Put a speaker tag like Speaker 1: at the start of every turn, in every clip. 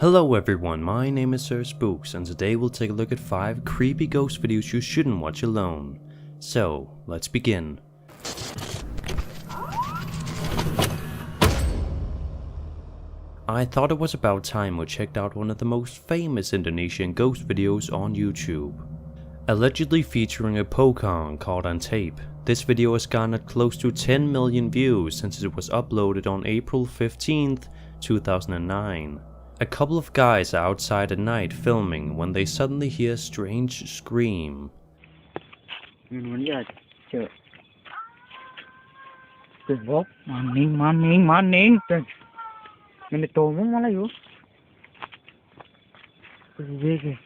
Speaker 1: Hello everyone, my name is Sir Spooks and today we'll take a look at 5 creepy ghost videos you shouldn't watch alone. So, let's begin. I thought it was about time we checked out one of the most famous Indonesian ghost videos on YouTube. Allegedly featuring a pocong caught on tape, this video has garnered close to 10 million views since it was uploaded on April 15th, 2009. A couple of guys are outside at night filming when they suddenly hear a strange scream.
Speaker 2: Maning. Ganito mo malayo. Sige.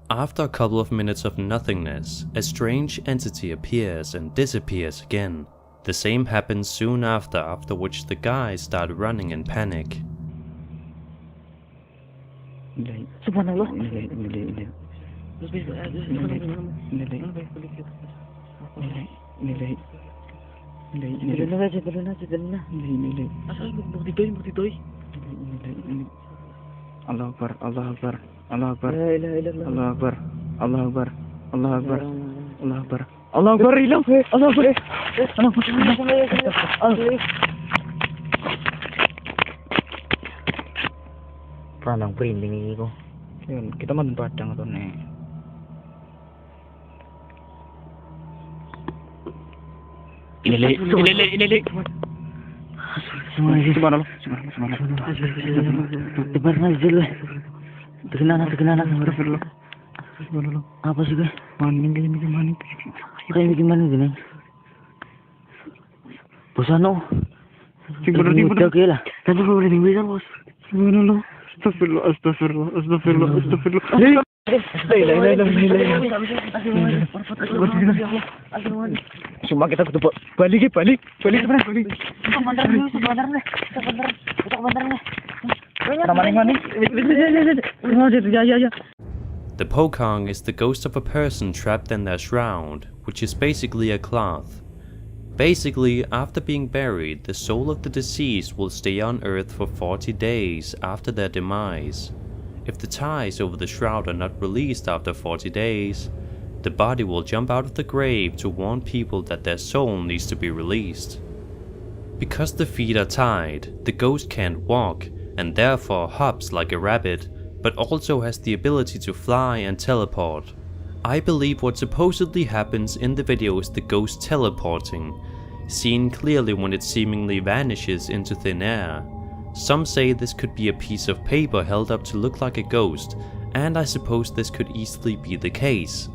Speaker 1: After a couple of minutes of nothingness, a strange entity appears and disappears again. The same happens soon after which the guys start running in panic.
Speaker 2: Subhanallah. Allah Akbar, Allah Akbar, Allah Akbar, Allah Akbar, Allah Akbar, Allah Akbar, Allah Akbar, Allah Akbar, hilang, Allah Akbar, Parang printing ko. Yun, kita magpadang ito na Inili. Subhanallah. Tebar nazil. Terkenal. Apa sih gue? Maning. Kayak gimana gini? Bosano. Udah gila. Tapi boleh bisa bos. Subhanallah. Astagfirullah. Cuma kita kudu balik.
Speaker 1: The pocong is the ghost of a person trapped in their shroud, which is basically a cloth. Basically, after being buried, the soul of the deceased will stay on Earth for 40 days after their demise. If the ties over the shroud are not released after 40 days, the body will jump out of the grave to warn people that their soul needs to be released. Because the feet are tied, the ghost can't walk and therefore hops like a rabbit, but also has the ability to fly and teleport. I believe what supposedly happens in the video is the ghost teleporting, seen clearly when it seemingly vanishes into thin air. Some say this could be a piece of paper held up to look like a ghost, and I suppose this could easily be the case.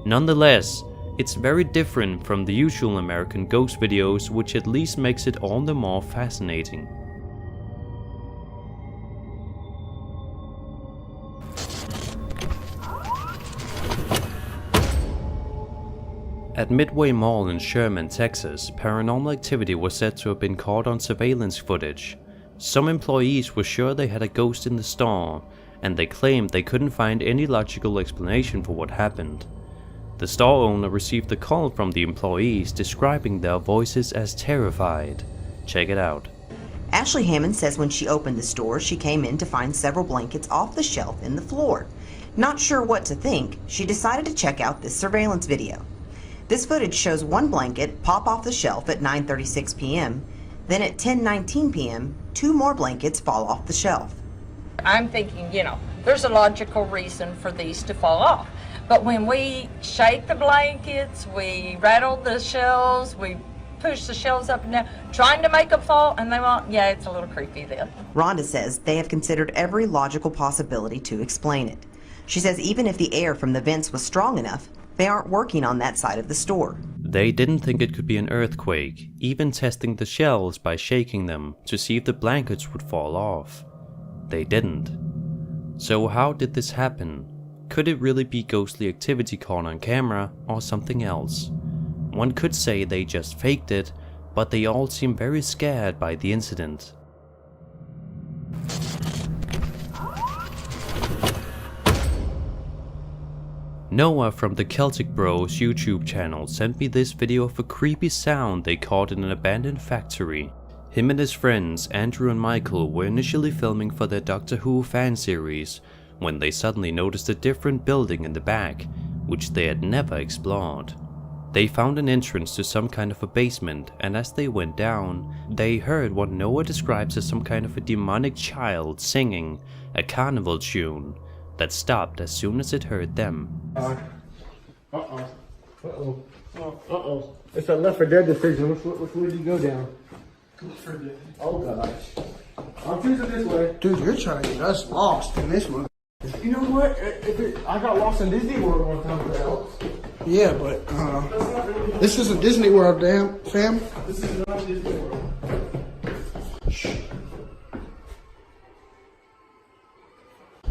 Speaker 1: Nonetheless, it's very different from the usual American ghost videos, which at least makes it all the more fascinating. At Midway Mall in Sherman, Texas, paranormal activity was said to have been caught on surveillance footage. Some employees were sure they had a ghost in the store, and they claimed they couldn't find any logical explanation for what happened. The store owner received a call from the employees describing their voices as terrified. Check it out.
Speaker 3: Ashley Hammond says when she opened the store, she came in to find several blankets off the shelf in the floor. Not sure what to think, she decided to check out this surveillance video. This footage shows one blanket pop off the shelf at 9:36 p.m. Then at 10:19 p.m., 2 more blankets fall off the shelf.
Speaker 4: I'm thinking, there's a logical reason for these to fall off. But when we shake the blankets, we rattle the shelves, we push the shelves up and down, trying to make them fall, and they won't. Yeah, it's a little creepy then.
Speaker 3: Rhonda says they have considered every logical possibility to explain it. She says even if the air from the vents was strong enough, they aren't working on that side of the store.
Speaker 1: They didn't think it could be an earthquake, even testing the shelves by shaking them to see if the blankets would fall off. They didn't. So how did this happen? Could it really be ghostly activity caught on camera or something else? One could say they just faked it, but they all seem very scared by the incident. Noah from the Celtic Bros YouTube channel sent me this video of a creepy sound they caught in an abandoned factory. Him and his friends Andrew and Michael were initially filming for their Doctor Who fan series when they suddenly noticed a different building in the back, which they had never explored. They found an entrance to some kind of a basement, and as they went down, they heard what Noah describes as some kind of a demonic child singing a carnival tune that stopped as soon as it heard them.
Speaker 5: It's a Left 4 Dead decision. Which way do you go down? Left 4 Dead. Oh gosh. I'm choosing this way.
Speaker 6: Dude, you're trying to get us lost in this one.
Speaker 5: You know what? I got lost in Disney World one time for else.
Speaker 6: Yeah, but this isn't Disney World, damn fam.
Speaker 5: This is not Disney World.
Speaker 6: Shh.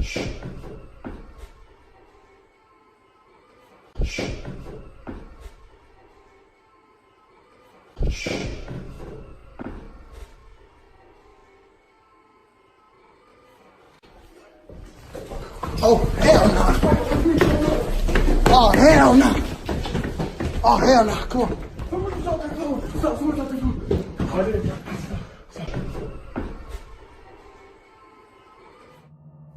Speaker 6: Shh. Shh. Shh. Oh, hell no. Oh, hell no. Oh, hell no. Come on.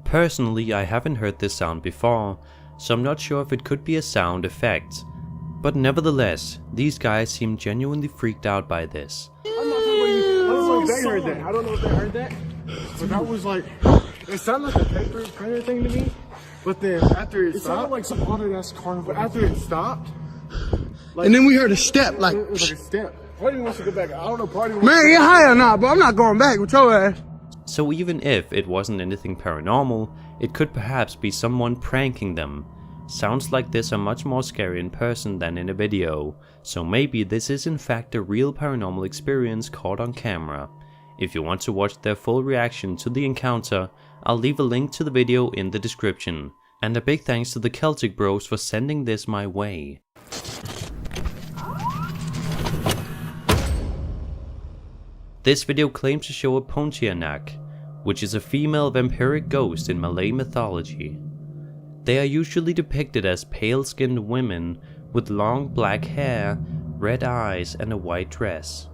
Speaker 1: Personally, I haven't heard this sound before, so I'm not sure if it could be a sound effect. But nevertheless, these guys seem genuinely freaked out by this.
Speaker 5: I'm not talking about you. I don't know if they heard that. I don't know if they heard that. But that was like, it sounded like a paper printer thing to me. But then after it stopped, sounded like some haunted ass carnival. But after it stopped, like,
Speaker 6: And then we heard a step, like,
Speaker 5: it was like a step. Party wants to go back. I don't know. Party.
Speaker 6: man, you're high or not, but I'm not going back with your ass.
Speaker 1: So even if it wasn't anything paranormal, it could perhaps be someone pranking them. Sounds like this are much more scary in person than in a video, so maybe this is in fact a real paranormal experience caught on camera. If you want to watch their full reaction to the encounter, I'll leave a link to the video in the description. And a big thanks to the Celtic Bros for sending this my way. This video claims to show a Pontianak, which is a female vampiric ghost in Malay mythology. They are usually depicted as pale-skinned women with long black hair, red eyes and a white dress.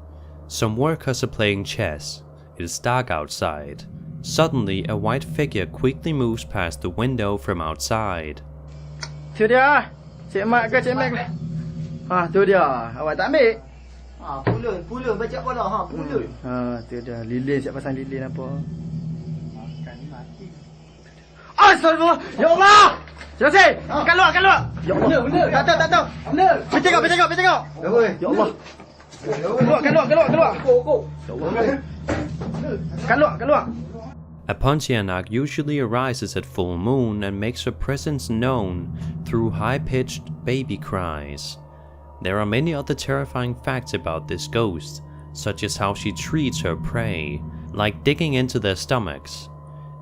Speaker 1: Some workers are playing chess. It is dark outside. Suddenly, a white figure quickly moves past the window from outside.
Speaker 2: Tu dia. Cik Mat ke Cik Mat ke? Ha, tu dia. Awak tak ambil?
Speaker 6: Pulun baca bola, ha, pulun.
Speaker 2: Ha, tu dia. Lilin, siap pasang lilin apa? Astagfirullah! Ya Allah! Selesai! Keluar! Ya Allah! Benar! Tak tahu! Benar! Pergi tengok! Ya Allah! Keluar! Ya Allah! Keluar!
Speaker 1: A Pontianak usually arises at full moon and makes her presence known through high-pitched baby cries. There are many other terrifying facts about this ghost, such as how she treats her prey, like digging into their stomachs.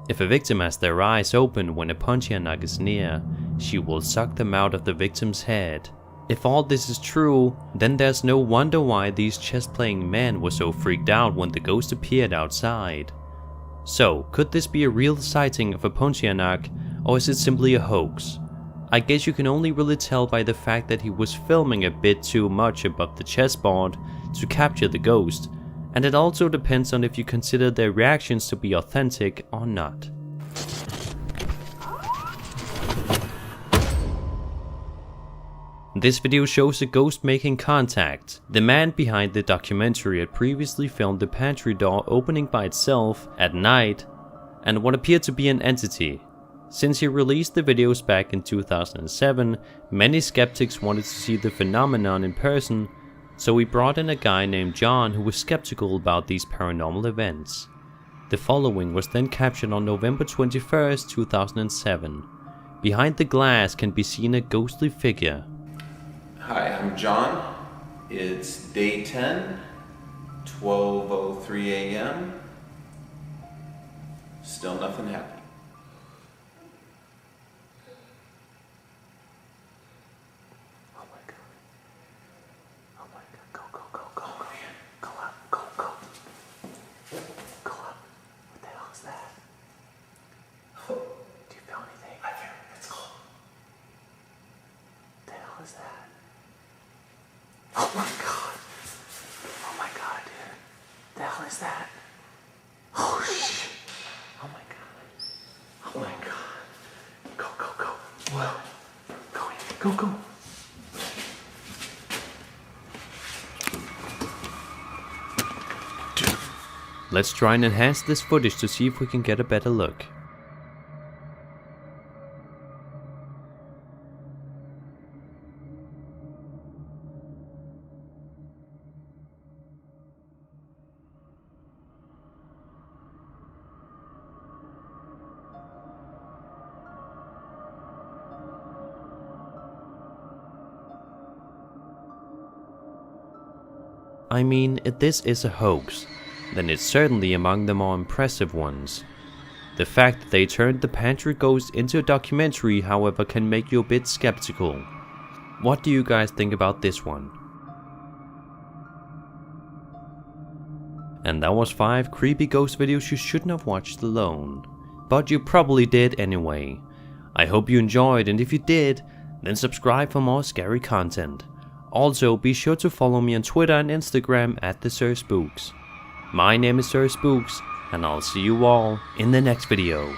Speaker 1: If a victim has their eyes open when a Pontianak is near, she will suck them out of the victim's head. If all this is true, then there's no wonder why these chess-playing men were so freaked out when the ghost appeared outside. So, could this be a real sighting of a Pontianak, or is it simply a hoax? I guess you can only really tell by the fact that he was filming a bit too much above the chessboard to capture the ghost, and it also depends on if you consider their reactions to be authentic or not. This video shows a ghost making contact. The man behind the documentary had previously filmed the pantry door opening by itself at night and what appeared to be an entity. Since he released the videos back in 2007, many skeptics wanted to see the phenomenon in person, so we brought in a guy named John who was skeptical about these paranormal events. The following was then captured on November 21st, 2007. Behind the glass can be seen a ghostly figure.
Speaker 7: Hi, I'm John. It's day 10, 12:03 a.m. Still nothing happened.
Speaker 2: Oh my god. Oh my god, dude. The hell is that? Oh shit. Oh my god. Oh my god. Go, go, go. Whoa. Go in. Go, go.
Speaker 1: Let's try and enhance this footage to see if we can get a better look. I mean, if this is a hoax, then it's certainly among the more impressive ones. The fact that they turned the pantry ghost into a documentary, however, can make you a bit skeptical. What do you guys think about this one? And that was 5 creepy ghost videos you shouldn't have watched alone. But you probably did anyway. I hope you enjoyed, and if you did, then subscribe for more scary content. Also, be sure to follow me on Twitter and Instagram at @SirSpooks. My name is Sir Spooks, and I'll see you all in the next video.